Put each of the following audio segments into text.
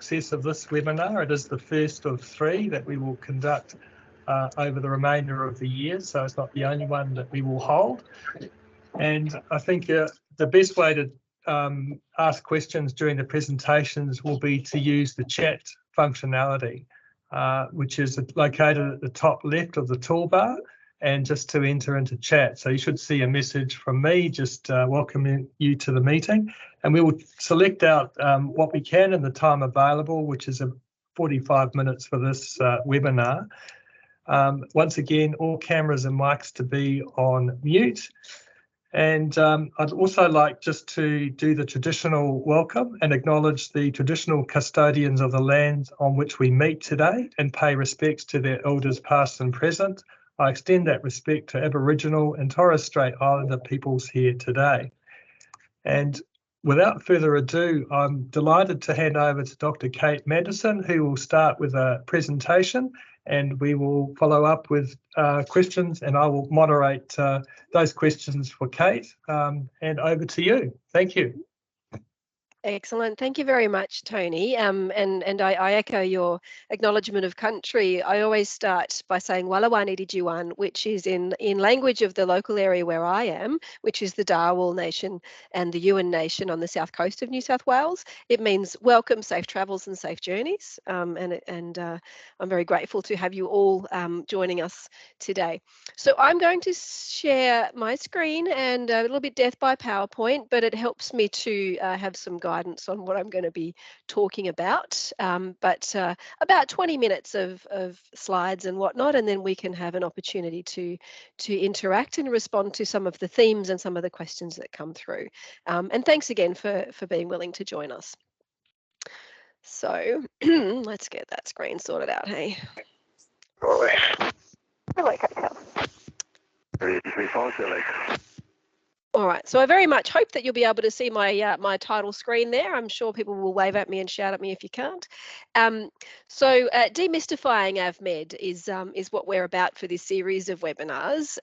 success of this webinar. It is the first of 3 that we will conduct over the remainder of the year, so it's not the only one that we will hold. And I think the best way to ask questions during the presentations will be to use the chat functionality, which is located at the top left of the toolbar, and just to enter into chat. So you should see a message from me just welcoming you to the meeting, and we will select out what we can in the time available, which is 45 minutes for this webinar. Once again, all cameras and mics to be on mute. And I'd also like just to do the traditional welcome and acknowledge the traditional custodians of the land on which we meet today and pay respects to their elders past and present. I extend that respect to Aboriginal and Torres Strait Islander peoples here today. And without further ado, I'm delighted to hand over to Dr. Kate Manderson, who will start with a presentation, and we will follow up with questions, and I will moderate those questions for Kate. And over to you. Thank you. Excellent. Thank you very much, Tony. And I echo your acknowledgement of country. I always start by saying Walawani Dijuwan, which is in language of the local area where I am, which is the Darwal Nation and the Yuin Nation on the south coast of New South Wales. It means welcome, safe travels and safe journeys. And I'm very grateful to have you all joining us today. So I'm going to share my screen, and a little bit death by PowerPoint, but it helps me to have some guidance on what I'm going to be talking about. But about 20 minutes of slides and whatnot, and then we can have an opportunity to interact and respond to some of the themes and some of the questions that come through. And thanks again for being willing to join us. So let's get that screen sorted out, hey? All right, so I very much hope that you'll be able to see my my title screen there. I'm sure people will wave at me and shout at me if you can't. So Demystifying AvMed is what we're about for this series of webinars.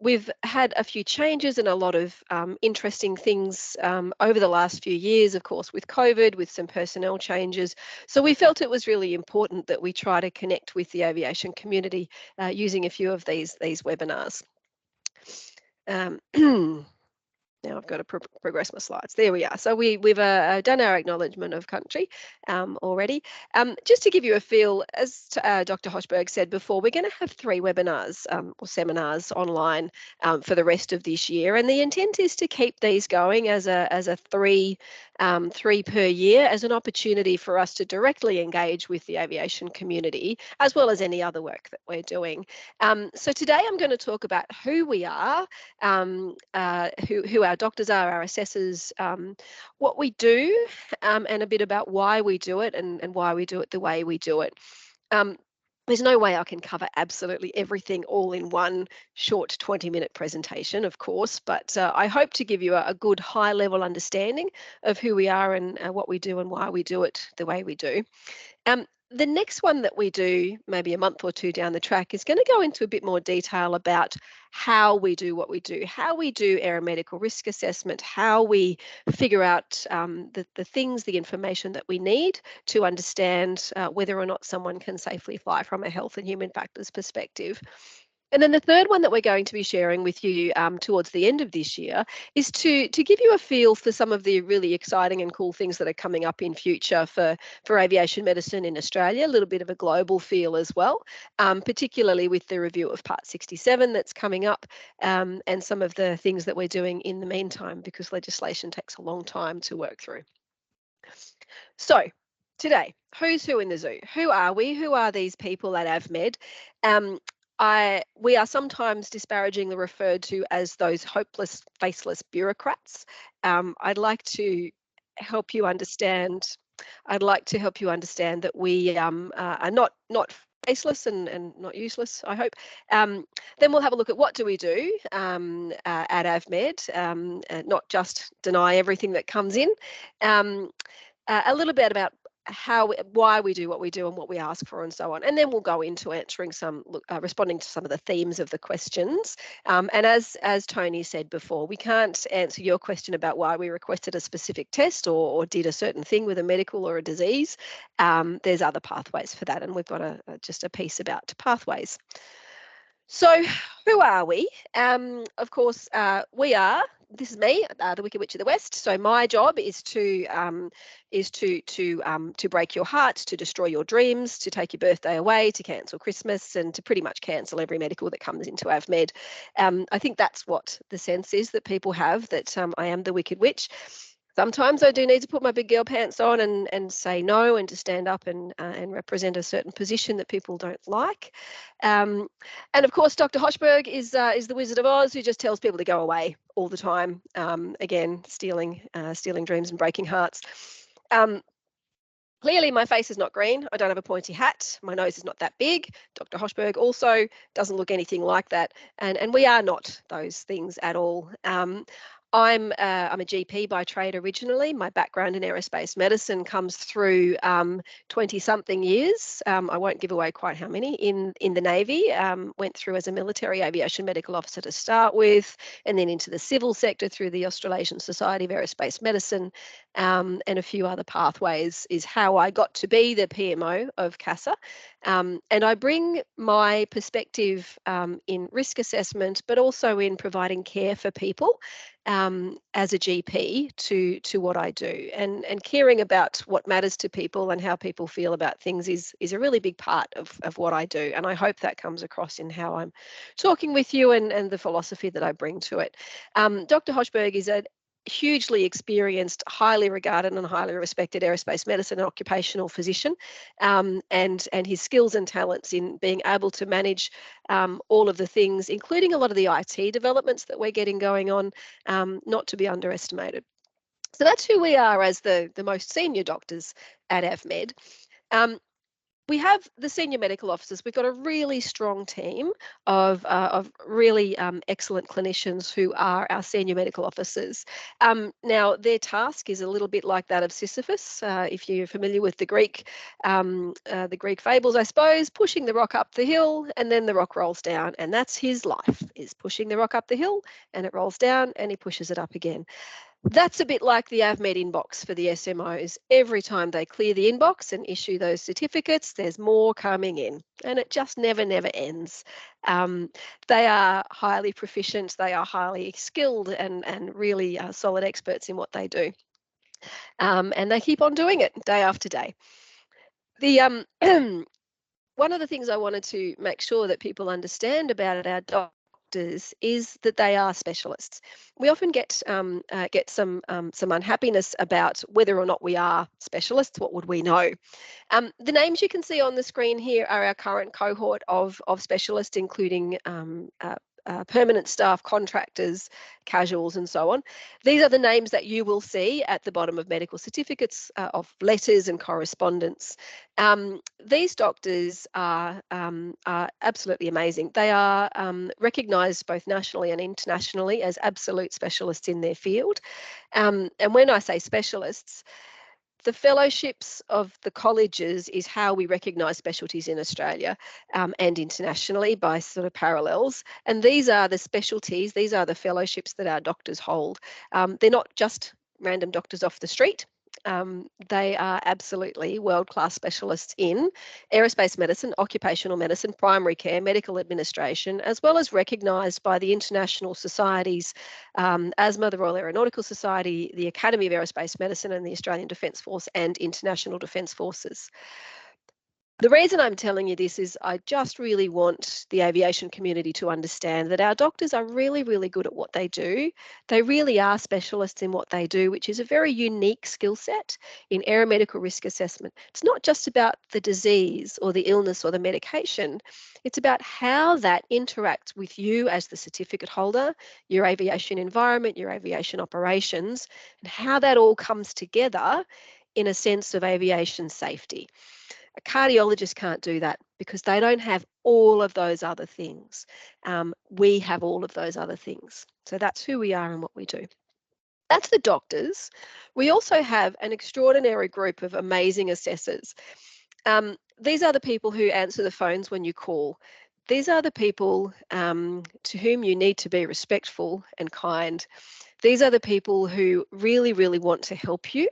We've had a few changes and a lot of interesting things over the last few years, of course, with COVID, with some personnel changes. So we felt it was really important that we try to connect with the aviation community using a few of these webinars. Now I've got to progress my slides. There we are. So we've done our acknowledgement of country already. Just to give you a feel, as Dr. Hochberg said before, we're going to have 3 webinars or seminars online for the rest of this year, and the intent is to keep these going as a 3 per year, as an opportunity for us to directly engage with the aviation community, as well as any other work that we're doing. So today I'm going to talk about who we are, who our doctors are, our assessors, what we do, and a bit about why we do it and why we do it the way we do it. There's no way I can cover absolutely everything all in one short 20-minute presentation, of course, but I hope to give you a good high-level understanding of who we are and what we do and why we do it the way we do. The next one that we do, maybe a month or 2 down the track, is going to go into a bit more detail about how we do what we do, how we do aeromedical risk assessment, how we figure out the things, the information that we need to understand whether or not someone can safely fly from a health and human factors perspective. And then the third one that we're going to be sharing with you towards the end of this year is to give you a feel for some of the really exciting and cool things that are coming up in future for aviation medicine in Australia, a little bit of a global feel as well, particularly with the review of Part 67 that's coming up, and some of the things that we're doing in the meantime, because legislation takes a long time to work through. So today, who's who in the zoo? Who are we? Who are these people at AvMed? We are sometimes disparagingly referred to as those hopeless, faceless bureaucrats. I'd like to help you understand. That we are not faceless and not useless, I hope. Then we'll have a look at what do we do at AvMed, not just deny everything that comes in. A little bit about why we do what we do and what we ask for and so on. And then we'll go into answering responding to some of the themes of the questions. And as Tony said before, we can't answer your question about why we requested a specific test or did a certain thing with a medical or a disease. There's other pathways for that, and we've got just a piece about pathways. So who are we? Of course, this is me, the Wicked Witch of the West. So my job is to break your heart, to destroy your dreams, to take your birthday away, to cancel Christmas, and to pretty much cancel every medical that comes into AvMed. I think that's what the sense is that people have, that I am the Wicked Witch. Sometimes I do need to put my big girl pants on and say no, and to stand up and represent a certain position that people don't like. And of course, Dr. Hochberg is the Wizard of Oz, who just tells people to go away all the time. Again, stealing dreams and breaking hearts. Clearly, my face is not green. I don't have a pointy hat. My nose is not that big. Dr. Hochberg also doesn't look anything like that. And we are not those things at all. I'm a GP by trade originally. My background in aerospace medicine comes through 20-something years. I won't give away quite how many in the Navy. Went through as a military aviation medical officer to start with, and then into the civil sector through the Australasian Society of Aerospace Medicine, and a few other pathways is how I got to be the PMO of CASA. And I bring my perspective in risk assessment, but also in providing care for people as a GP to what I do, and caring about what matters to people and how people feel about things is a really big part of what I do, and I hope that comes across in how I'm talking with you and the philosophy that I bring to it. Dr. Hochberg is a hugely experienced, highly regarded and highly respected aerospace medicine and occupational physician, and his skills and talents in being able to manage all of the things, including a lot of the IT developments that we're getting going on, not to be underestimated. So that's who we are as the most senior doctors at AvMed. We have the senior medical officers. We've got a really strong team of really excellent clinicians who are our senior medical officers. Now, their task is a little bit like that of Sisyphus. If you're familiar with the Greek fables, I suppose, pushing the rock up the hill and then the rock rolls down, and that's his life, is pushing the rock up the hill and it rolls down and he pushes it up again. That's a bit like the AvMed inbox for the SMOs. Every time they clear the inbox and issue those certificates, there's more coming in, and it just never ends. They are highly proficient, they are highly skilled and really solid experts in what they do. And they keep on doing it day after day. The one of the things I wanted to make sure that people understand about our doctors is that they are specialists. We often get some unhappiness about whether or not we are specialists. What would we know? The names you can see on the screen here are our current cohort of specialists, including permanent staff, contractors, casuals, and so on. These are the names that you will see at the bottom of medical certificates, of letters and correspondence. These doctors are absolutely amazing. They are recognised both nationally and internationally as absolute specialists in their field. And when I say specialists, the fellowships of the colleges is how we recognise specialties in Australia and internationally by sort of parallels. And these are the specialties, these are the fellowships that our doctors hold. They're not just random doctors off the street. They are absolutely world-class specialists in aerospace medicine, occupational medicine, primary care, medical administration, as well as recognised by the international societies, ASMA, the Royal Aeronautical Society, the Academy of Aerospace Medicine, and the Australian Defence Force and International Defence Forces. The reason I'm telling you this is I just really want the aviation community to understand that our doctors are really, really good at what they do. They really are specialists in what they do, which is a very unique skill set in aeromedical risk assessment. It's not just about the disease or the illness or the medication. It's about how that interacts with you as the certificate holder, your aviation environment, your aviation operations, and how that all comes together in a sense of aviation safety. A cardiologist can't do that because they don't have all of those other things. We have all of those other things. So that's who we are and what we do. That's the doctors. We also have an extraordinary group of amazing assessors. These are the people who answer the phones when you call. These are the people to whom you need to be respectful and kind. These are the people who really, really want to help you.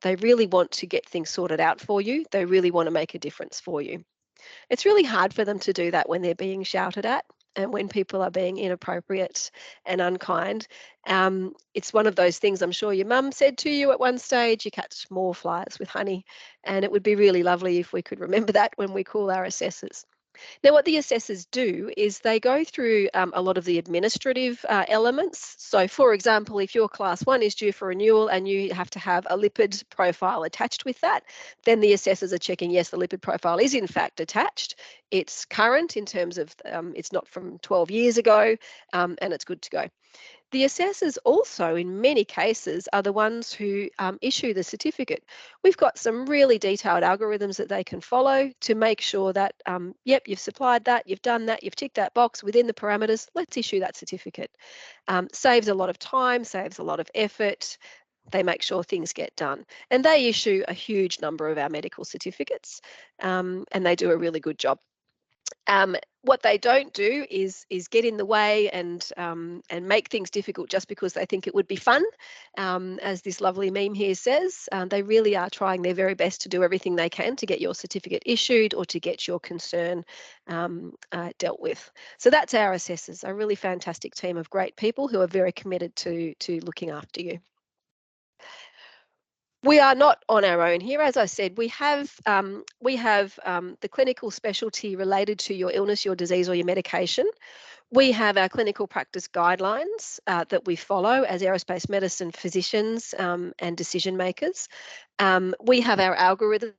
They really want to get things sorted out for you. They really want to make a difference for you. It's really hard for them to do that when they're being shouted at and when people are being inappropriate and unkind. It's one of those things I'm sure your mum said to you at one stage, you catch more flies with honey. And it would be really lovely if we could remember that when we call our assessors. Now, what the assessors do is they go through a lot of the administrative elements. So, for example, if your class 1 is due for renewal and you have to have a lipid profile attached with that, then the assessors are checking, yes, the lipid profile is in fact attached. It's current in terms of it's not from 12 years ago, and it's good to go. The assessors also, in many cases, are the ones who issue the certificate. We've got some really detailed algorithms that they can follow to make sure that, yep, you've supplied that, you've done that, you've ticked that box within the parameters, let's issue that certificate. Saves a lot of time, saves a lot of effort. They make sure things get done. And they issue a huge number of our medical certificates, and they do a really good job. What they don't do is get in the way and make things difficult just because they think it would be fun. As this lovely meme here says, they really are trying their very best to do everything they can to get your certificate issued or to get your concern dealt with. So that's our assessors, a really fantastic team of great people who are very committed to looking after you. We are not on our own here. As I said, we have the clinical specialty related to your illness, your disease, or your medication. We have our clinical practice guidelines that we follow as aerospace medicine physicians and decision makers. We have our algorithms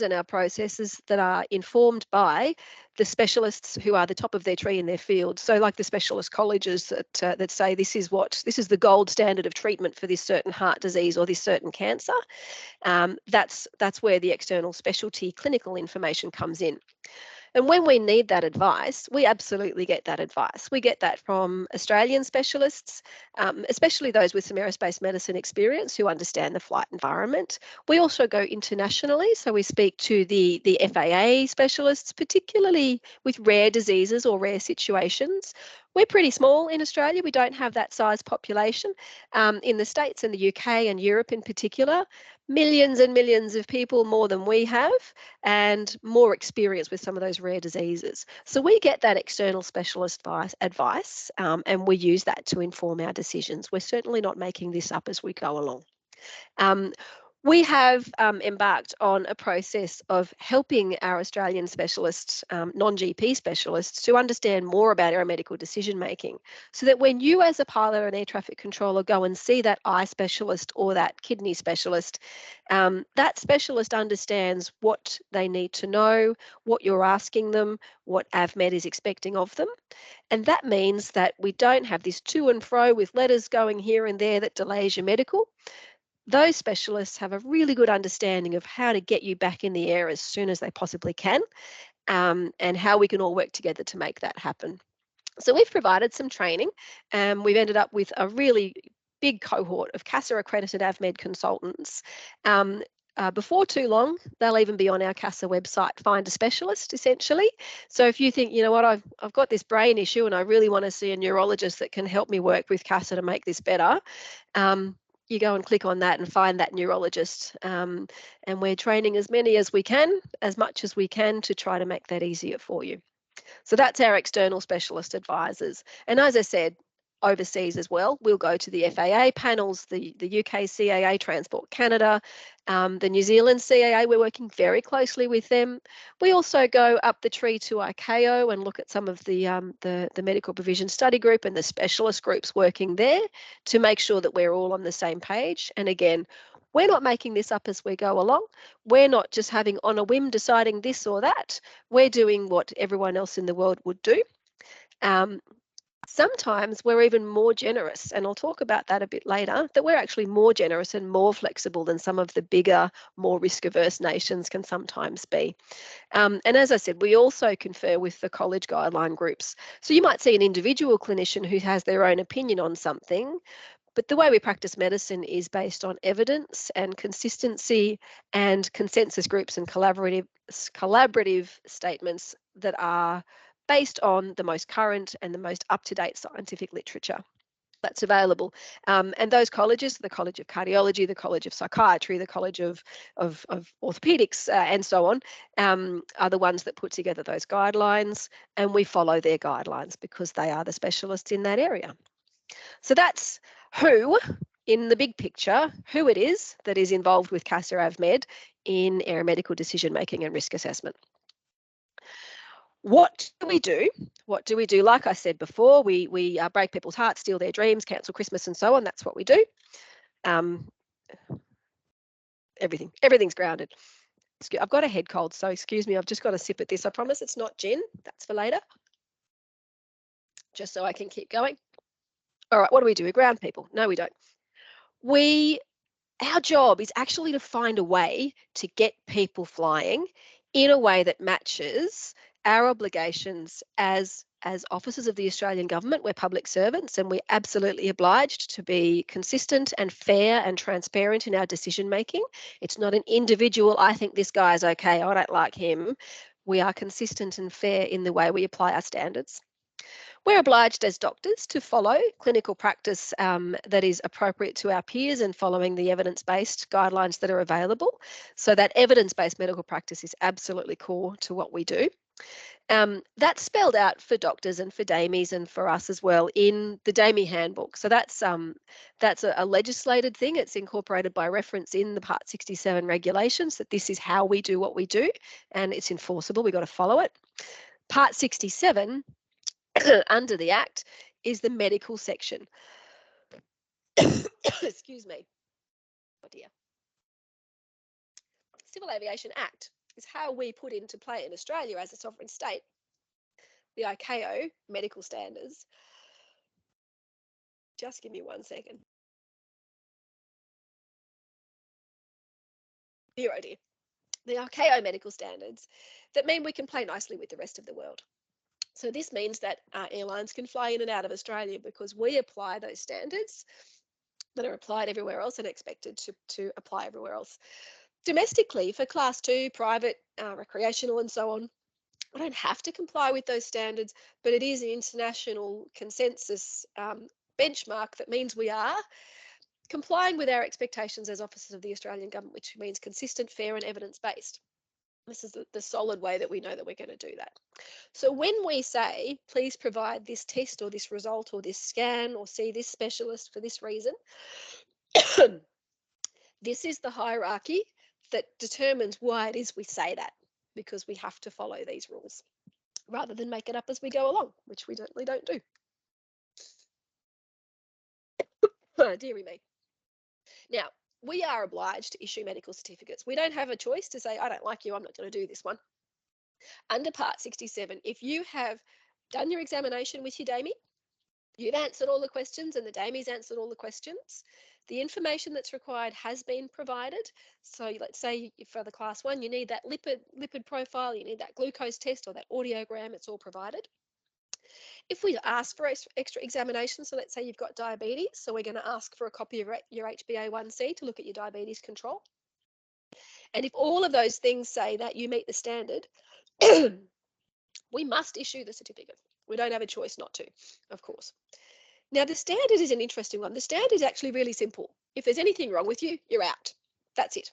and our processes that are informed by the specialists who are the top of their tree in their field. So like the specialist colleges that say this is the gold standard of treatment for this certain heart disease or this certain cancer. That's where the external specialty clinical information comes in. And when we need that advice, we absolutely get that advice. We get that from Australian specialists, especially those with some aerospace medicine experience who understand the flight environment. We also go internationally, so we speak to the FAA specialists, particularly with rare diseases or rare situations. We're pretty small in Australia. We don't have that size population. In the States and the UK and Europe in particular, millions and millions of people more than we have and more experience with some of those rare diseases. So we get that external specialist advice and we use that to inform our decisions. We're certainly not making this up as we go along. We have embarked on a process of helping our Australian specialists, non-GP specialists, to understand more about aeromedical decision making, so that when you as a pilot or an air traffic controller go and see that eye specialist or that kidney specialist, that specialist understands what they need to know, what you're asking them, what AvMed is expecting of them. And that means that we don't have this to and fro with letters going here and there that delays your medical. Those specialists have a really good understanding of how to get you back in the air as soon as they possibly can, and how we can all work together to make that happen. So we've provided some training, and we've ended up with a really big cohort of CASA accredited AvMed consultants. Before too long, they'll even be on our CASA website, Find a Specialist, essentially. So if you think, you know what, I've got this brain issue and I really want to see a neurologist that can help me work with CASA to make this better, you go and click on that and find that neurologist. And we're training as many as we can, as much as we can, to try to make that easier for you. So that's our external specialist advisors. And as I said, overseas as well, we'll go to the FAA panels, the UK CAA, Transport Canada, the New Zealand CAA, we're working very closely with them. We also go up the tree to ICAO and look at some of the medical provision study group and the specialist groups working there to make sure that we're all on the same page. And again, we're not making this up as we go along. We're not just having on a whim deciding this or that. We're doing what everyone else in the world would do. Sometimes we're even more generous, and I'll talk about that a bit later, that we're actually more generous and more flexible than some of the bigger, more risk-averse nations can sometimes be. And as I said, we also confer with the college guideline groups. So you might see an individual clinician who has their own opinion on something, But the way we practice medicine is based on evidence and consistency and consensus groups and collaborative statements that are based on the most current and the most up-to-date scientific literature that's available. And those colleges, the College of Cardiology, the College of Psychiatry, the College of Orthopedics, and so on, are the ones that put together those guidelines, and we follow their guidelines because they are the specialists in that area. So that's who, in the big picture, who it is that is involved with CASA AvMed in aeromedical decision making and risk assessment. What do we do? What do we do? Like I said before, we break people's hearts, steal their dreams, cancel Christmas and so on. That's what we do. Everything's grounded. I've got a head cold, so excuse me. I've just got a sip at this. I promise it's not gin. That's for later. Just so I can keep going. All right, what do we do? We ground people. No, we don't. Our job is actually to find a way to get people flying in a way that matches our obligations as officers of the Australian government. We're public servants and we're absolutely obliged to be consistent and fair and transparent in our decision making. It's not an individual, I think this guy's okay, I don't like him. We are consistent and fair in the way we apply our standards. We're obliged as doctors to follow clinical practice that is appropriate to our peers and following the evidence-based guidelines that are available. So that evidence-based medical practice is absolutely core to what we do. That's spelled out for doctors and for DAMIs and for us as well in the DAMI handbook. So that's a legislated thing. It's incorporated by reference in the Part 67 regulations that this is how we do what we do, and it's enforceable. We've got to follow it. Part 67 under the Act is the medical section. Excuse me. Oh dear. Civil Aviation Act is how we put into play in Australia as a sovereign state the ICAO medical standards. Just give me 1 second. Dear, oh dear. The ICAO medical standards that mean we can play nicely with the rest of the world. So this means that airlines can fly in and out of Australia because we apply those standards that are applied everywhere else and expected to apply everywhere else. Domestically, for Class 2, private, recreational and so on, I don't have to comply with those standards, but it is an international consensus benchmark that means we are complying with our expectations as officers of the Australian government, which means consistent, fair and evidence-based. This is the solid way that we know that we're going to do that. So when we say, please provide this test or this result or this scan or see this specialist for this reason, this is the hierarchy that determines why it is we say that, because we have to follow these rules rather than make it up as we go along, which we certainly don't do. Oh, dearie me. Now, we are obliged to issue medical certificates. We don't have a choice to say, I don't like you, I'm not going to do this one. Under Part 67, if you have done your examination with your DAMI, you've answered all the questions and the DAMI's answered all the questions, the information that's required has been provided. So let's say for the Class 1, you need that lipid profile, you need that glucose test or that audiogram, it's all provided. If we ask for extra examination, so let's say you've got diabetes, so we're going to ask for a copy of your HbA1c to look at your diabetes control. And if all of those things say that you meet the standard, we must issue the certificate. We don't have a choice not to, of course. Now, the standard is an interesting one. The standard is actually really simple. If there's anything wrong with you, you're out. That's it.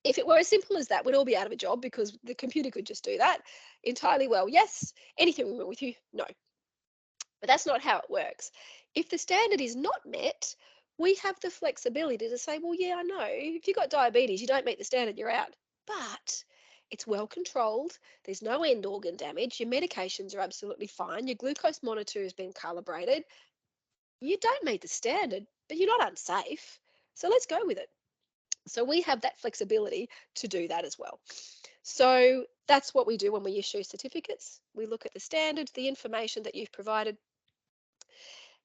If it were as simple as that, we'd all be out of a job because the computer could just do that entirely well. Yes, anything wrong with you? No. But that's not how it works. If the standard is not met, we have the flexibility to say, well, yeah, I know. If you've got diabetes, you don't meet the standard, you're out. But it's well controlled. There's no end organ damage. Your medications are absolutely fine. Your glucose monitor has been calibrated. You don't meet the standard, but you're not unsafe. So let's go with it. So we have that flexibility to do that as well. So that's what we do when we issue certificates. We look at the standards, the information that you've provided.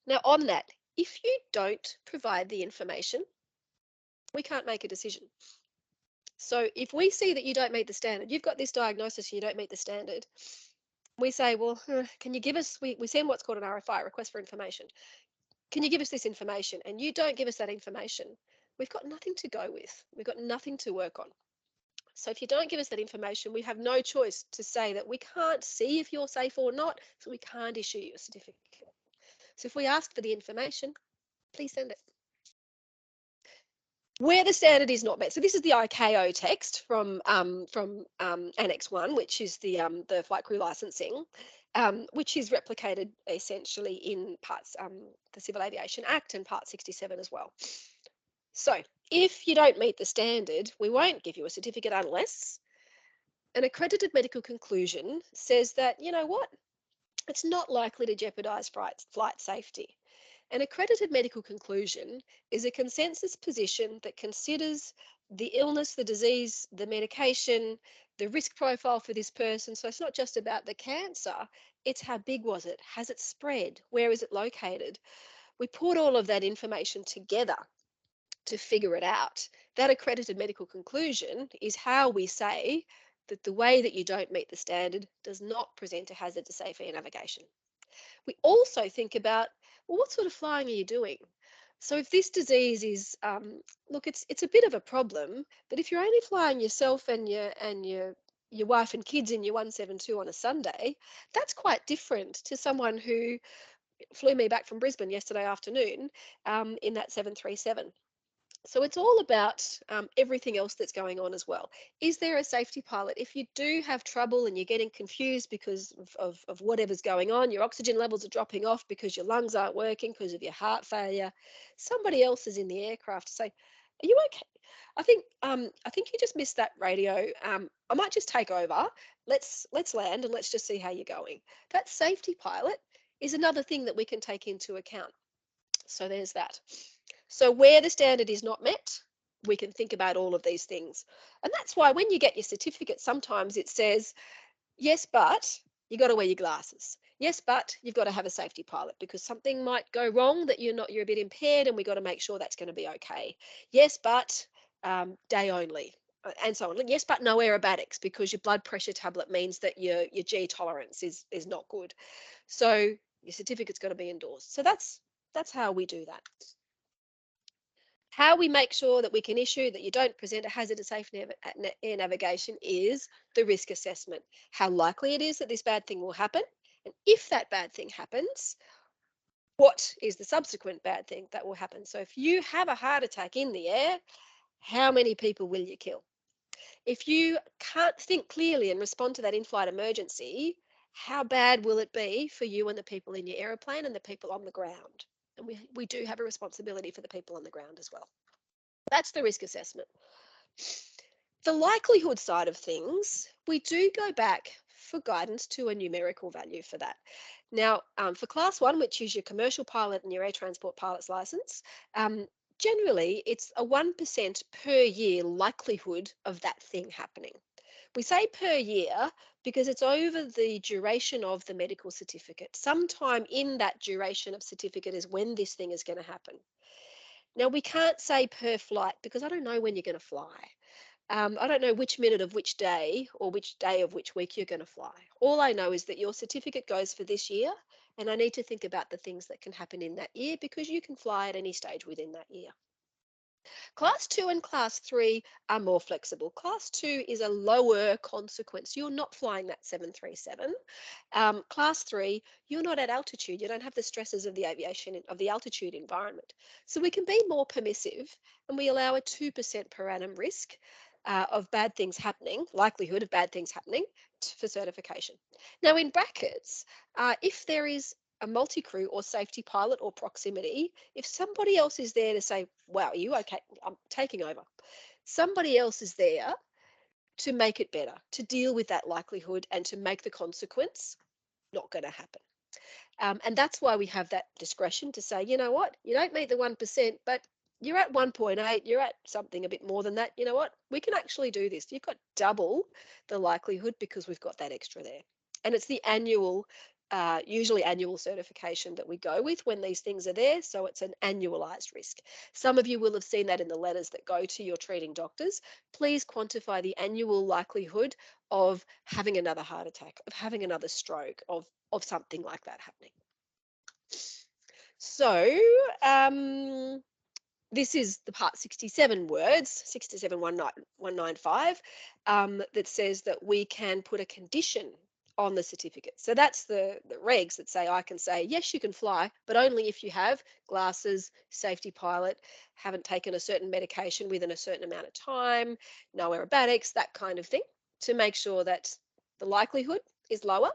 Now on that, if you don't provide the information, we can't make a decision. So if we see that you don't meet the standard, you've got this diagnosis, you don't meet the standard, we say, well, can you give us, we send what's called an RFI, request for information. can you give us this information? And you don't give us that information, we've got nothing to go with. We've got nothing to work on. So if you don't give us that information, we have no choice to say that we can't see if you're safe or not, so we can't issue you a certificate. So if we ask for the information, please send it. Where the standard is not met. So this is the ICAO text from Annex 1, which is the flight crew licensing, which is replicated essentially in parts the Civil Aviation Act and Part 67 as well. So if you don't meet the standard, we won't give you a certificate unless an accredited medical conclusion says that, you know what, it's not likely to jeopardise flight safety. An accredited medical conclusion is a consensus position that considers the illness, the disease, the medication, the risk profile for this person. So it's not just about the cancer, it's how big was it? Has it spread? Where is it located? We put all of that information together to figure it out. That accredited medical conclusion is how we say that the way that you don't meet the standard does not present a hazard to safety and navigation. We also think about, well, what sort of flying are you doing? So if this disease is, look, it's a bit of a problem, but if you're only flying yourself and your wife and kids in your 172 on a Sunday, that's quite different to someone who flew me back from Brisbane yesterday afternoon in that 737. So it's all about everything else that's going on as well. Is there a safety pilot? If you do have trouble and you're getting confused because of whatever's going on, your oxygen levels are dropping off because your lungs aren't working because of your heart failure, somebody else is in the aircraft to say, are you okay? I think you just missed that radio. I might just take over. Let's land and let's just see how you're going. That safety pilot is another thing that we can take into account. So there's that. So where the standard is not met, we can think about all of these things. And that's why when you get your certificate, sometimes it says, yes, but you got to wear your glasses. Yes, but you've got to have a safety pilot because something might go wrong that you're a bit impaired and we got to make sure that's going to be okay. Yes, but day only. And so on. Yes, but no aerobatics because your blood pressure tablet means that your G tolerance is not good. So your certificate's got to be endorsed. So that's how we do that. How we make sure that we can issue that you don't present a hazard to safe air navigation is the risk assessment. How likely it is that this bad thing will happen. And if that bad thing happens, what is the subsequent bad thing that will happen? So if you have a heart attack in the air, how many people will you kill? If you can't think clearly and respond to that in-flight emergency, how bad will it be for you and the people in your aeroplane and the people on the ground? And we do have a responsibility for the people on the ground as well. That's the risk assessment. The likelihood side of things, we do go back for guidance to a numerical value for that. Now, for class 1, which is your commercial pilot and your air transport pilot's license, generally it's a 1% per year likelihood of that thing happening. We say per year because it's over the duration of the medical certificate. Sometime in that duration of certificate is when this thing is going to happen. Now, we can't say per flight because I don't know when you're going to fly. I don't know which minute of which day or which day of which week you're going to fly. All I know is that your certificate goes for this year, and I need to think about the things that can happen in that year because you can fly at any stage within that year. Class 2 and Class 3 are more flexible. Class 2 is a lower consequence. You're not flying that 737. Class 3, you're not at altitude. You don't have the stresses of the aviation, of the altitude environment. So we can be more permissive and we allow a 2% per annum risk of bad things happening, likelihood of bad things happening for certification. Now in brackets, if there is a multi-crew or safety pilot or proximity, if somebody else is there to say, wow, are you okay? I'm taking over. Somebody else is there to make it better, to deal with that likelihood and to make the consequence not going to happen. And that's why we have that discretion to say, you know what, you don't meet the 1%, but you're at 1.8, you're at something a bit more than that. You know what, we can actually do this. You've got double the likelihood because we've got that extra there. And it's the annual, usually annual certification that we go with when these things are there. So it's an annualized risk. Some of you will have seen that in the letters that go to your treating doctors. Please quantify the annual likelihood of having another heart attack, of having another stroke, of something like that happening. So this is the part 67 words, 67195, that says that we can put a condition on the certificate. So that's the regs that say, I can say, yes, you can fly, but only if you have glasses, safety pilot, haven't taken a certain medication within a certain amount of time, no aerobatics, that kind of thing, to make sure that the likelihood is lower,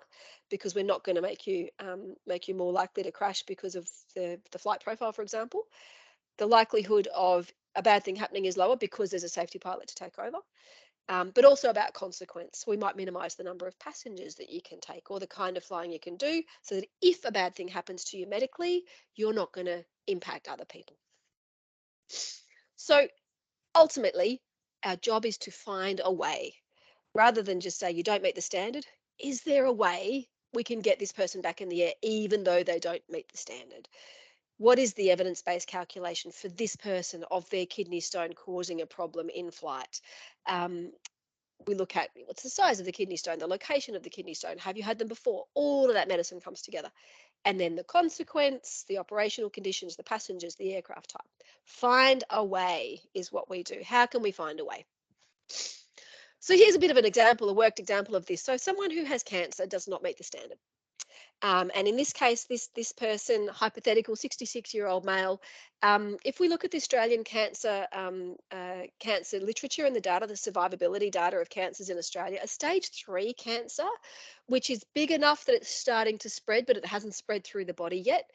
because we're not going to make you more likely to crash because of the flight profile, for example. The likelihood of a bad thing happening is lower because there's a safety pilot to take over. But also about consequence. We might minimize the number of passengers that you can take or the kind of flying you can do, so that if a bad thing happens to you medically, you're not going to impact other people. So ultimately, our job is to find a way, rather than just say you don't meet the standard. Is there a way we can get this person back in the air even though they don't meet the standard? What is the evidence-based calculation for this person of their kidney stone causing a problem in flight? We look at what's the size of the kidney stone, the location of the kidney stone, have you had them before? All of that medicine comes together. And then the consequence, the operational conditions, the passengers, the aircraft type. Find a way is what we do. How can we find a way? So here's a bit of an example, a worked example of this. So someone who has cancer does not meet the standard. And in this case, this person, hypothetical 66-year-old male, if we look at the Australian cancer literature and the data, the survivability data of cancers in Australia, a stage 3 cancer, which is big enough that it's starting to spread, but it hasn't spread through the body yet.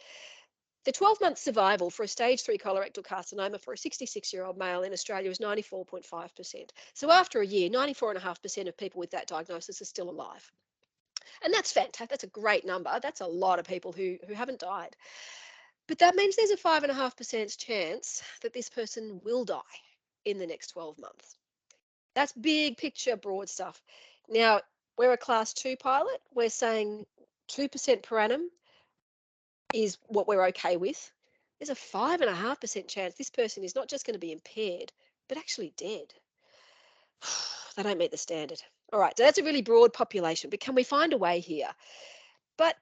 The 12-month survival for a stage 3 colorectal carcinoma for a 66-year-old male in Australia is 94.5%. So after a year, 94.5% of people with that diagnosis are still alive. And that's fantastic. That's a great number. That's a lot of people who haven't died. But that means there's a 5.5% chance that this person will die in the next 12 months. That's big picture, broad stuff. Now, we're a class 2 pilot. We're saying 2% per annum is what we're okay with. There's a 5.5% chance this person is not just going to be impaired, but actually dead. They don't meet the standard. All right, so that's a really broad population, but can we find a way here? But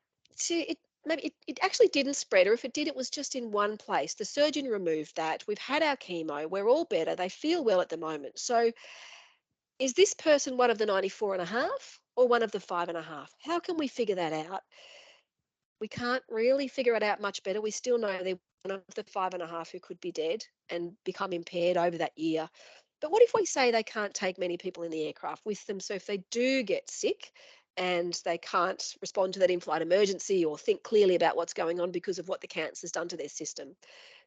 maybe it actually didn't spread, or if it did, it was just in one place. The surgeon removed that. We've had our chemo. We're all better. They feel well at the moment. So is this person one of the 94.5 or one of the 5.5? How can we figure that out? We can't really figure it out much better. We still know they're one of the 5.5 who could be dead and become impaired over that year. But what if we say they can't take many people in the aircraft with them? So if they do get sick and they can't respond to that in-flight emergency or think clearly about what's going on because of what the cancer's done to their system,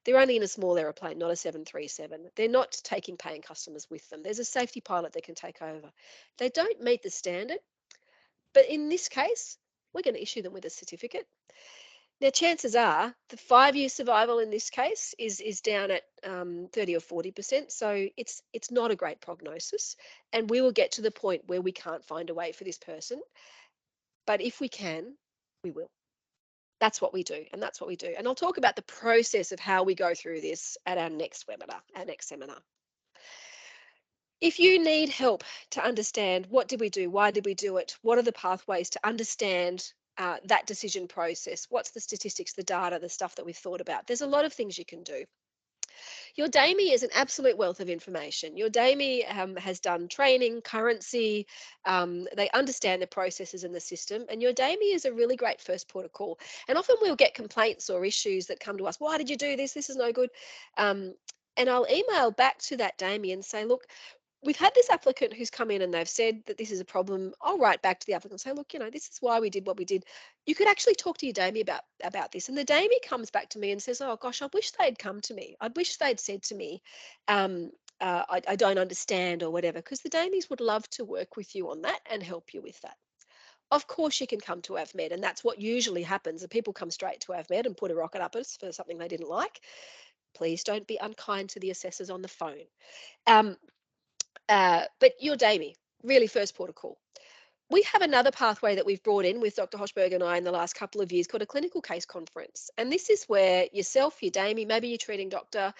they're only in a small aeroplane, not a 737. They're not taking paying customers with them. There's a safety pilot that can take over. They don't meet the standard, but in this case, we're going to issue them with a certificate. Now, chances are the 5-year survival in this case is down at 30 or 40%. So it's not a great prognosis. And we will get to the point where we can't find a way for this person. But if we can, we will. That's what we do. And that's what we do. And I'll talk about the process of how we go through this at our next webinar, our next seminar. If you need help to understand what did we do, why did we do it, what are the pathways to understand that decision process, what's the statistics, the data, the stuff that we've thought about, there's a lot of things you can do. Your DAME is an absolute wealth of information. Your DAME has done training, currency, they understand the processes in the system, and your DAME is a really great first port of call. And often we'll get complaints or issues that come to us, why did you do this? This is no good. And I'll email back to that DAME and say, look, we've had this applicant who's come in and they've said that this is a problem. I'll write back to the applicant and say, look, this is why we did what we did. You could actually talk to your DAME about this. And the DAME comes back to me and says, oh gosh, I wish they'd come to me. I wish they'd said to me, I don't understand or whatever, because the DAMEs would love to work with you on that and help you with that. Of course you can come to AvMed, and that's what usually happens. People come straight to AvMed and put a rocket up us for something they didn't like. Please don't be unkind to the assessors on the phone. But your DAME, really first port of call. We have another pathway that we've brought in with Dr. Hochberg and I in the last couple of years called a clinical case conference. And this is where yourself, your DAME, maybe your treating doctor,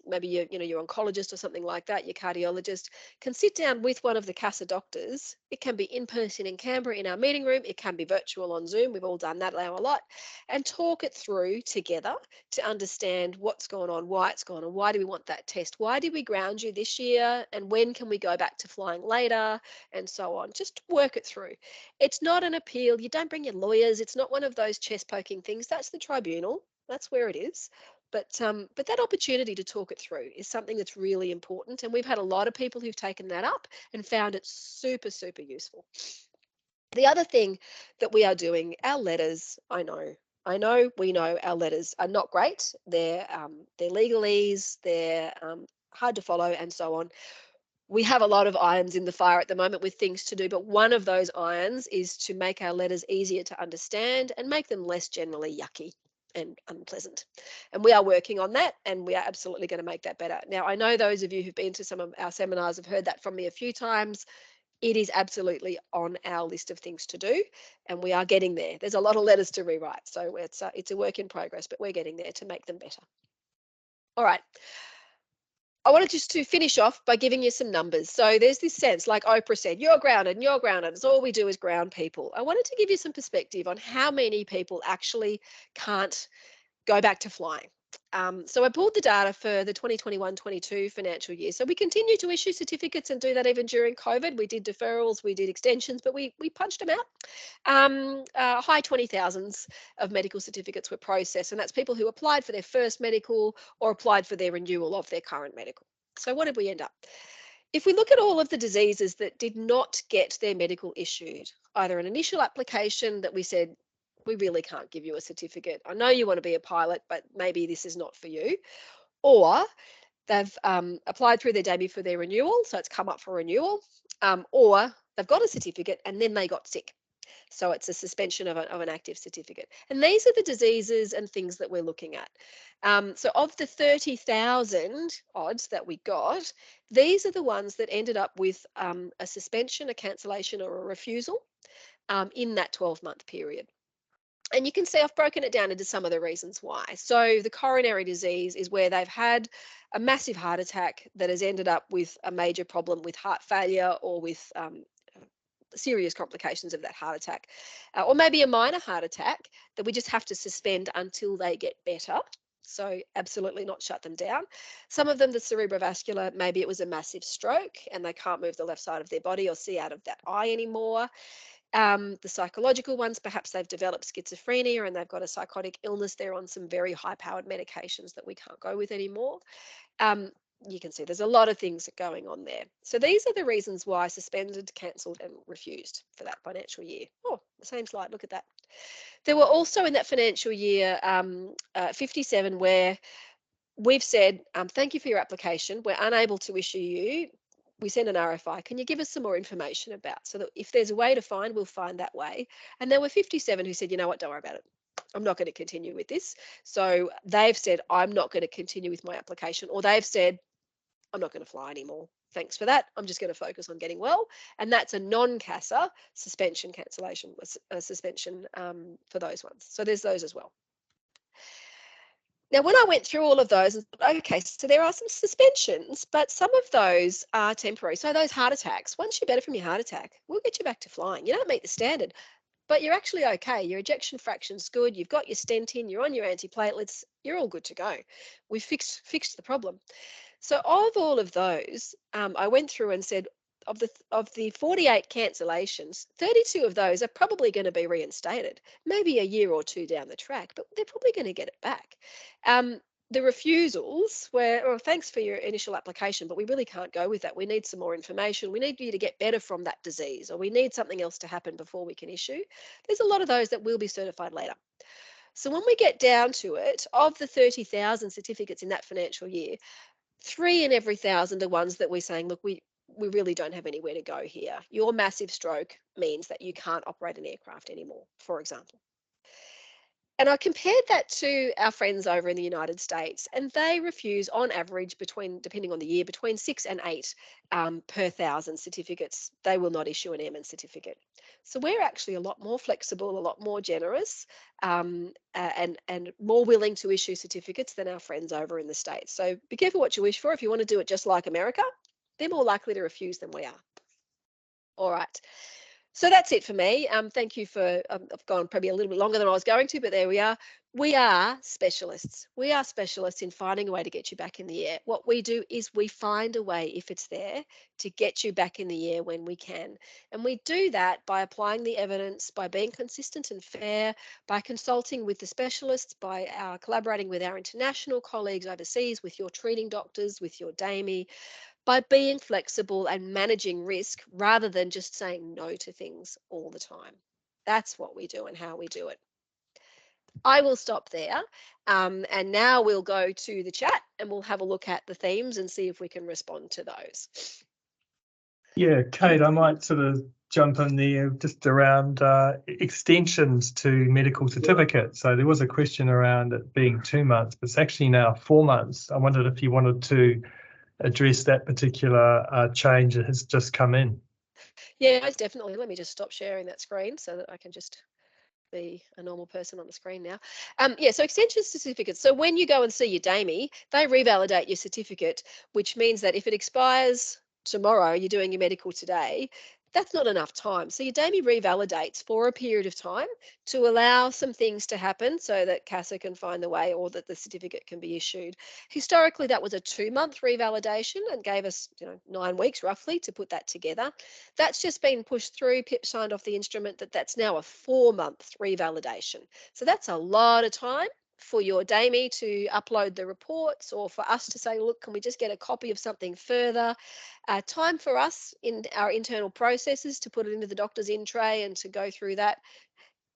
maybe your oncologist or something like that, your cardiologist, can sit down with one of the CASA doctors. It can be in person in Canberra in our meeting room. It can be virtual on Zoom. We've all done that now a lot. And talk it through together to understand what's going on, why it's going on, why do we want that test, why did we ground you this year, and when can we go back to flying later, and so on. Just work it through. It's not an appeal. You don't bring your lawyers. It's not one of those chest poking things. That's the tribunal. That's where it is. But that opportunity to talk it through is something that's really important. And we've had a lot of people who've taken that up and found it super, super useful. The other thing that we are doing, our letters, we know our letters are not great. They're legalese, they're hard to follow, and so on. We have a lot of irons in the fire at the moment with things to do, but one of those irons is to make our letters easier to understand and make them less generally yucky and unpleasant. And we are working on that, and we are absolutely going to make that better. Now, I know those of you who've been to some of our seminars have heard that from me a few times. It is absolutely on our list of things to do, and we are getting there. There's a lot of letters to rewrite, so it's a work in progress, but we're getting there to make them better. All right. I wanted just to finish off by giving you some numbers. So there's this sense, like Oprah said, you're grounded and you're grounded. It's all we do is ground people. I wanted to give you some perspective on how many people actually can't go back to flying. So I pulled the data for the 2021-22 financial year. So we continue to issue certificates and do that even during COVID. We did deferrals, we did extensions, but we punched them out. High 20,000s of medical certificates were processed, and that's people who applied for their first medical or applied for their renewal of their current medical. So what did we end up? If we look at all of the diseases that did not get their medical issued, either an initial application that we said, we really can't give you a certificate. I know you want to be a pilot, but maybe this is not for you. Or they've applied through their DAMI for their renewal, so it's come up for renewal. Or they've got a certificate and then they got sick. So it's a suspension of an active certificate. And these are the diseases and things that we're looking at. So of the 30,000 odds that we got, these are the ones that ended up with a suspension, a cancellation, or a refusal in that 12-month period. And you can see I've broken it down into some of the reasons why. So the coronary disease is where they've had a massive heart attack that has ended up with a major problem with heart failure or with serious complications of that heart attack, or maybe a minor heart attack that we just have to suspend until they get better. So absolutely not shut them down. Some of them, the cerebrovascular, maybe it was a massive stroke and they can't move the left side of their body or see out of that eye anymore. The psychological ones, perhaps they've developed schizophrenia and they've got a psychotic illness. They're on some very high-powered medications that we can't go with anymore. You can see there's a lot of things going on there. So these are the reasons why suspended, cancelled, and refused for that financial year. Oh, the same slide, look at that. There were also in that financial year 57 where we've said, thank you for your application. We're unable to issue you. We send an RFI. Can you give us some more information about, so that if there's a way to find, we'll find that way. And there were 57 who said, you know what, don't worry about it. I'm not going to continue with this. So they've said, I'm not going to continue with my application, or they've said, I'm not going to fly anymore. Thanks for that. I'm just going to focus on getting well. And that's a non-CASA suspension, cancellation, suspension for those ones. So there's those as well. Now, when I went through all of those, okay, so there are some suspensions, but some of those are temporary. So those heart attacks, once you're better from your heart attack, we'll get you back to flying. You don't meet the standard, but you're actually okay. Your ejection fraction's good. You've got your stent in. You're on your antiplatelets. You're all good to go. We've fixed the problem. So of all of those, I went through and said, of the 48 cancellations, 32 of those are probably going to be reinstated, maybe a year or two down the track, but they're probably going to get it back. The refusals were, oh, thanks for your initial application, but we really can't go with that. We need some more information. We need you to get better from that disease, or we need something else to happen before we can issue. There's a lot of those that will be certified later. So when we get down to it, of the 30,000 certificates in that financial year, 3 in every 1,000 are ones that we're saying, look, we really don't have anywhere to go here. Your massive stroke means that you can't operate an aircraft anymore, for example. And I compared that to our friends over in the United States, and they refuse on average depending on the year, between 6 and 8 per 1,000 certificates. They will not issue an airman certificate. So we're actually a lot more flexible, a lot more generous, and more willing to issue certificates than our friends over in the States. So be careful what you wish for. If you want to do it just like America, they're more likely to refuse than we are. All right. So that's it for me. Thank you for, I've gone probably a little bit longer than I was going to, but there we are. We are specialists. We are specialists in finding a way to get you back in the air. What we do is we find a way, if it's there, to get you back in the air when we can. And we do that by applying the evidence, by being consistent and fair, by consulting with the specialists, by collaborating with our international colleagues overseas, with your treating doctors, with your DAME, by being flexible and managing risk rather than just saying no to things all the time. That's what we do and how we do it. I will stop there. And now we'll go to the chat and we'll have a look at the themes and see if we can respond to those. Yeah, Kate, I might sort of jump in there just around extensions to medical certificates. So there was a question around it being 2 months, but it's actually now 4 months. I wondered if you wanted to address that particular change that has just come in. Yeah, most definitely. Let me just stop sharing that screen so that I can just be a normal person on the screen now. Yeah, so extension certificates. So when you go and see your DAME, they revalidate your certificate, which means that if it expires tomorrow, you're doing your medical today, that's not enough time. So your DAME revalidates for a period of time to allow some things to happen so that CASA can find the way or that the certificate can be issued. Historically, that was a 2-month revalidation and gave us 9 weeks roughly to put that together. That's just been pushed through. PIP signed off the instrument that's now a 4-month revalidation. So that's a lot of time for your DAME to upload the reports or for us to say, look, can we just get a copy of something further? Time for us in our internal processes to put it into the doctor's in tray and to go through that.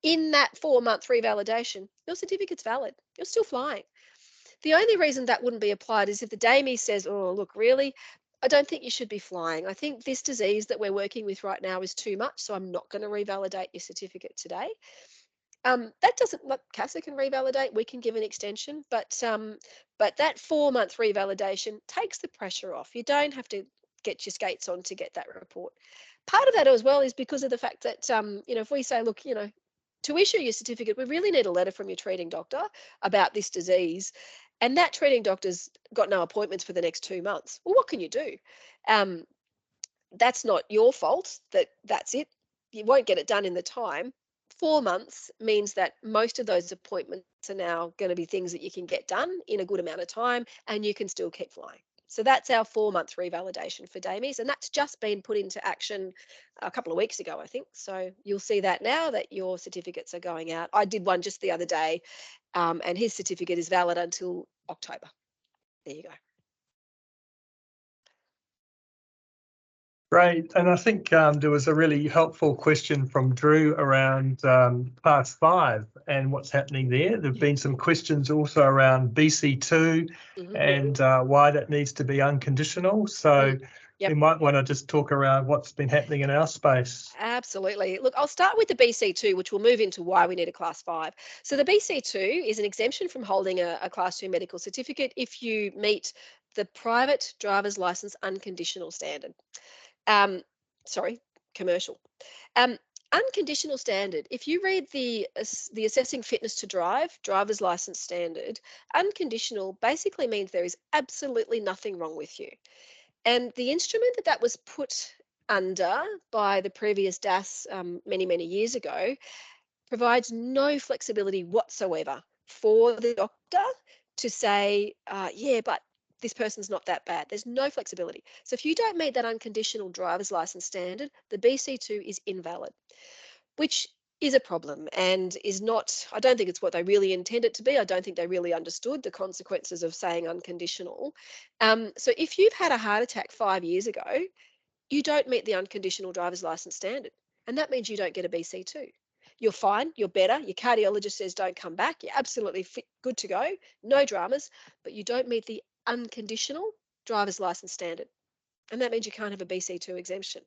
In that 4-month revalidation, your certificate's valid. You're still flying. The only reason that wouldn't be applied is if the DAME says, oh, look, really, I don't think you should be flying. I think this disease that we're working with right now is too much, so I'm not going to revalidate your certificate today. That doesn't, CASA can revalidate, we can give an extension, but that 4-month revalidation takes the pressure off. You don't have to get your skates on to get that report. Part of that as well is because of the fact that, if we say, look, to issue your certificate, we really need a letter from your treating doctor about this disease. And that treating doctor's got no appointments for the next 2 months. Well, what can you do? That's not your fault that's it. You won't get it done in the time. 4 months means that most of those appointments are now going to be things that you can get done in a good amount of time and you can still keep flying. So that's our 4-month revalidation for DAMEs, and that's just been put into action a couple of weeks ago, I think. So you'll see that now that your certificates are going out. I did one just the other day, and his certificate is valid until October. There you go. Great. And I think there was a really helpful question from Drew around Class 5 and what's happening there. There have been some questions also around BC2 and why that needs to be unconditional. So we might want to just talk around what's been happening in our space. Absolutely. Look, I'll start with the BC2, which will move into why we need a Class 5. So the BC2 is an exemption from holding a Class 2 medical certificate if you meet the private driver's license unconditional standard. Commercial. Unconditional standard. If you read the assessing fitness to drive driver's license standard, unconditional basically means there is absolutely nothing wrong with you. And the instrument that was put under by the previous DAS many, many years ago provides no flexibility whatsoever for the doctor to say, yeah, but this person's not that bad. There's no flexibility. So if you don't meet that unconditional driver's license standard, the BC2 is invalid, which is a problem and is not, I don't think it's what they really intended to be. I don't think they really understood the consequences of saying unconditional. So if you've had a heart attack 5 years ago, you don't meet the unconditional driver's license standard. And that means you don't get a BC2. You're fine, you're better. Your cardiologist says don't come back. You're absolutely fit, good to go, no dramas, but you don't meet the unconditional driver's license standard. And that means you can't have a BC2 exemption.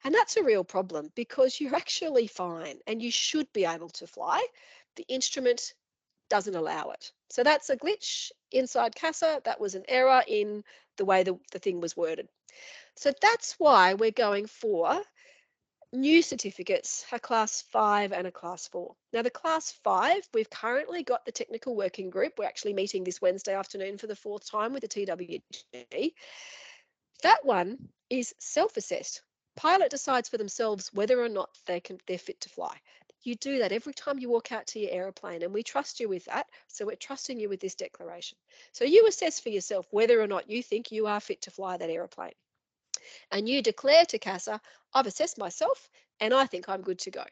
And that's a real problem because you're actually fine and you should be able to fly. The instrument doesn't allow it. So that's a glitch inside CASA. That was an error in the way the thing was worded. So that's why we're going for new certificates, a Class 5 and a Class 4. Now the Class 5, we've currently got the technical working group. We're actually meeting this Wednesday afternoon for the 4th time with the TWG. That one is self-assessed. pilot decides for themselves whether or not they're fit to fly. You do that every time you walk out to your aeroplane, and we trust you with that. So we're trusting you with this declaration. So you assess for yourself whether or not you think you are fit to fly that aeroplane. And you declare to CASA, I've assessed myself and I think I'm good to go.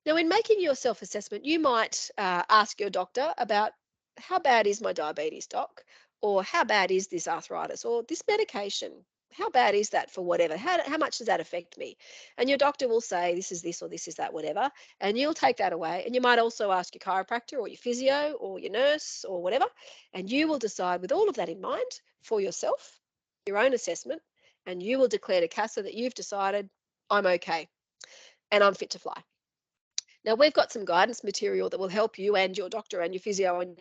Now, in making your self-assessment, you might ask your doctor about, how bad is my diabetes, doc? Or how bad is this arthritis or this medication? How bad is that for whatever? How much does that affect me? And your doctor will say, this is this or this is that, whatever. And you'll take that away. And you might also ask your chiropractor or your physio or your nurse or whatever. And you will decide with all of that in mind for yourself, your own assessment, and you will declare to CASA that you've decided, I'm okay and I'm fit to fly. Now, we've got some guidance material that will help you and your doctor and your physio and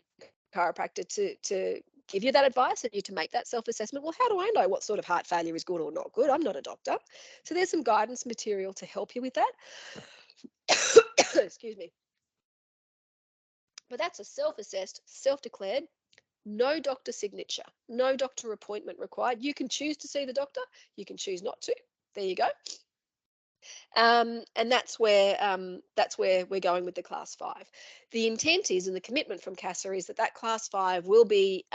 chiropractor to give you that advice and you to make that self-assessment. Well, how do I know what sort of heart failure is good or not good? I'm not a doctor. So there's some guidance material to help you with that. Excuse me. But that's a self-assessed, self-declared, no doctor signature, no doctor appointment required. You can choose to see the doctor. You can choose not to. There you go. And that's where we're going with the Class 5. The intent is, and the commitment from CASA is that Class 5 will be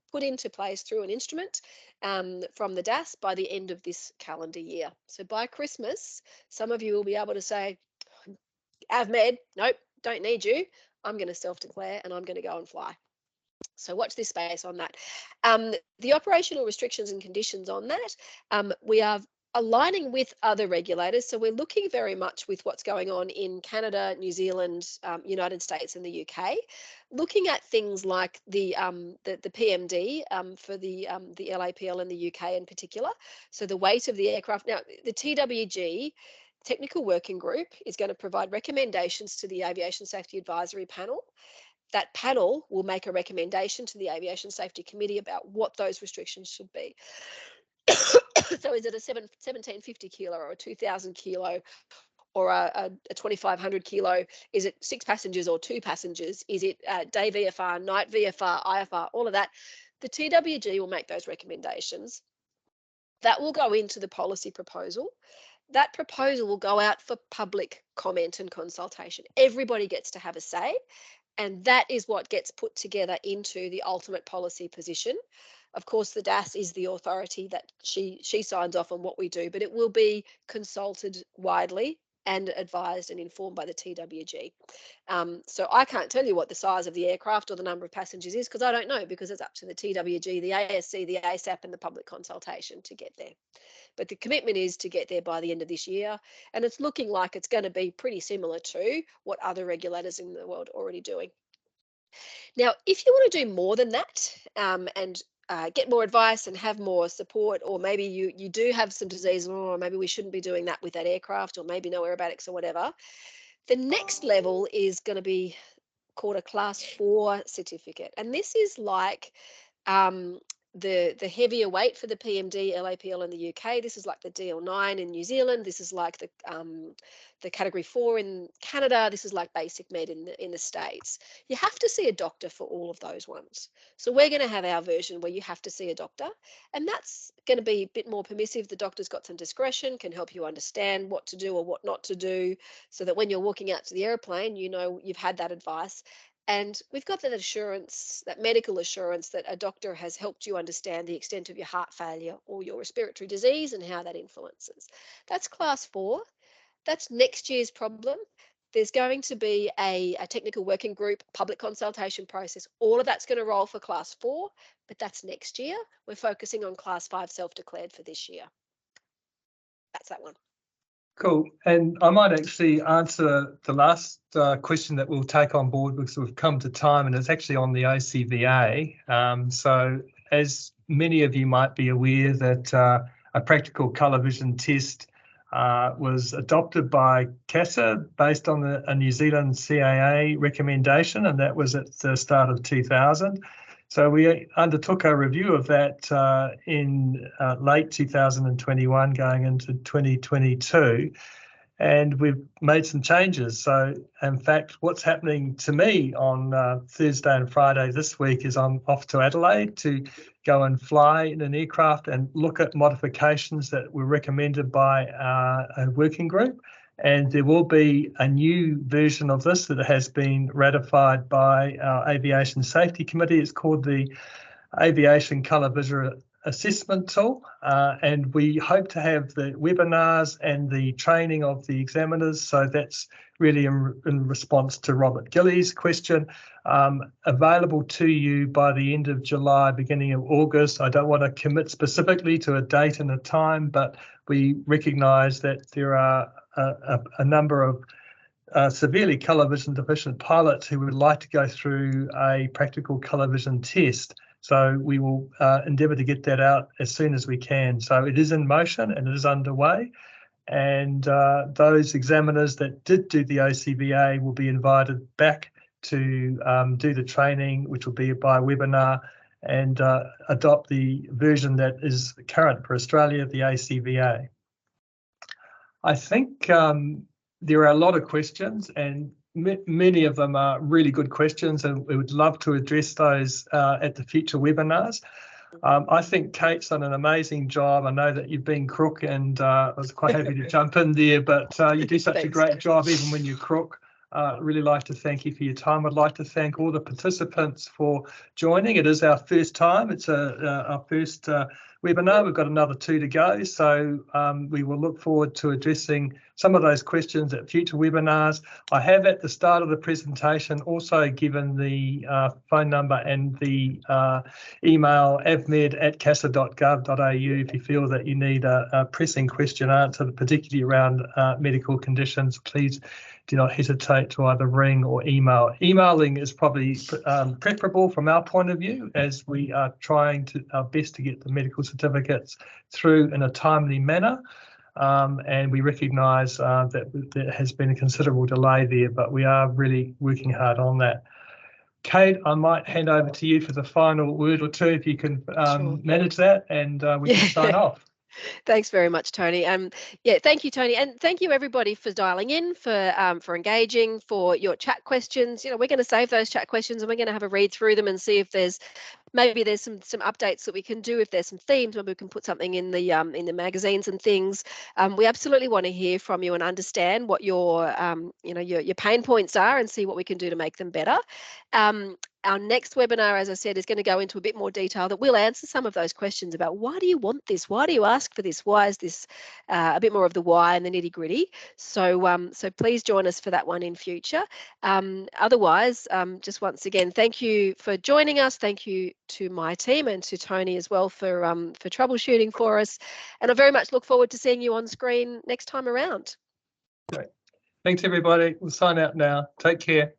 put into place through an instrument from the DAS by the end of this calendar year. So by Christmas, some of you will be able to say, AvMed, nope, don't need you. I'm going to self-declare and I'm going to go and fly. So watch this space on that. The operational restrictions and conditions on that, we are aligning with other regulators. So we're looking very much with what's going on in Canada, New Zealand, United States and the UK, looking at things like the PMD for the LAPL in the UK in particular. So the weight of the aircraft. Now, the TWG, Technical Working Group, is going to provide recommendations to the Aviation Safety Advisory Panel. That panel will make a recommendation to the Aviation Safety Committee about what those restrictions should be. So is it a 1750 kilo or a 2000 kilo or a 2500 kilo? Is it 6 passengers or 2 passengers? Is it day VFR, night VFR, IFR, all of that? The TWG will make those recommendations. That will go into the policy proposal. That proposal will go out for public comment and consultation. Everybody gets to have a say. And that is what gets put together into the ultimate policy position. Of course, the DAS is the authority that she signs off on what we do, but it will be consulted widely and advised and informed by the TWG. So I can't tell you what the size of the aircraft or the number of passengers is because I don't know, because it's up to the TWG, the ASC, the ASAP and the public consultation to get there. But the commitment is to get there by the end of this year. And it's looking like it's going to be pretty similar to what other regulators in the world are already doing. Now, if you want to do more than that and get more advice and have more support, or maybe you do have some disease, or maybe we shouldn't be doing that with that aircraft, or maybe no aerobatics or whatever, the next level is going to be called a Class 4 certificate. And this is like the heavier weight for the PMD, LAPL in the UK. This is like the DL9 in New Zealand. This is like the Category 4 in Canada. This is like Basic Med in the States. You have to see a doctor for all of those ones. So we're going to have our version where you have to see a doctor, and that's going to be a bit more permissive. The doctor's got some discretion, can help you understand what to do or what not to do, so that when you're walking out to the airplane, you know you've had that advice. And we've got that assurance, that medical assurance, that a doctor has helped you understand the extent of your heart failure or your respiratory disease and how that influences. That's Class 4. That's next year's problem. There's going to be a technical working group, public consultation process. All of that's going to roll for Class 4, but that's next year. We're focusing on Class 5 self-declared for this year. That's that one. Cool. And I might actually answer the last question that we'll take on board because we've come to time, and it's actually on the OCVA. So as many of you might be aware, that a practical colour vision test was adopted by CASA based on a New Zealand CAA recommendation, and that was at the start of 2000. So we undertook a review of that in late 2021 going into 2022. and we've made some changes. So in fact, what's happening to me on Thursday and Friday this week is I'm off to Adelaide to go and fly in an aircraft and look at modifications that were recommended by a working group. And there will be a new version of this that has been ratified by our Aviation Safety Committee. It's called the Aviation Colour Vision Assessment Tool, and we hope to have the webinars and the training of the examiners. So that's really in response to Robert Gillies' question, available to you by the end of July, beginning of August. I don't want to commit specifically to a date and a time, but we recognise that there are a number of severely colour vision deficient pilots who would like to go through a practical colour vision test. So we will endeavour to get that out as soon as we can. So it is in motion and it is underway. And those examiners that did do the OCVA will be invited back to do the training, which will be by webinar, and adopt the version that is current for Australia, the ACVA. I think there are a lot of questions, and many of them are really good questions, and we would love to address those at the future webinars. I think Kate's done an amazing job. I know that you've been crook, and I was quite happy to jump in there, but you do such a great job even when you're crook. Really like to thank you for your time. I'd like to thank all the participants for joining. It is our first time. It's our first webinar. We've got another 2 to go, so we will look forward to addressing some of those questions at future webinars. I have at the start of the presentation also given the phone number and the email avmed@casa.gov.au if you feel that you need a pressing question answered, particularly around medical conditions. Please do not hesitate to either ring or email. Emailing is probably preferable from our point of view, as we are trying our best to get the medical certificates through in a timely manner. And we recognise that there has been a considerable delay there, but we are really working hard on that. Kate, I might hand over to you for the final word or two, if you can manage that, and we can sign off. Thanks very much, Tony. Yeah, thank you, Tony, and thank you everybody for dialing in, for engaging, for your chat questions. You know, we're going to save those chat questions and we're going to have a read through them and see if there's some updates that we can do. If there's some themes, maybe we can put something in the magazines and things. We absolutely want to hear from you and understand what your pain points are and see what we can do to make them better. Our next webinar, as I said, is going to go into a bit more detail that will answer some of those questions about why do you want this? Why do you ask for this? Why is this a bit more of the why and the nitty gritty? So please join us for that one in future. Otherwise, just once again, thank you for joining us. Thank you to my team and to Tony as well for troubleshooting for us. And I very much look forward to seeing you on screen next time around. Great. Thanks, everybody. We'll sign out now. Take care.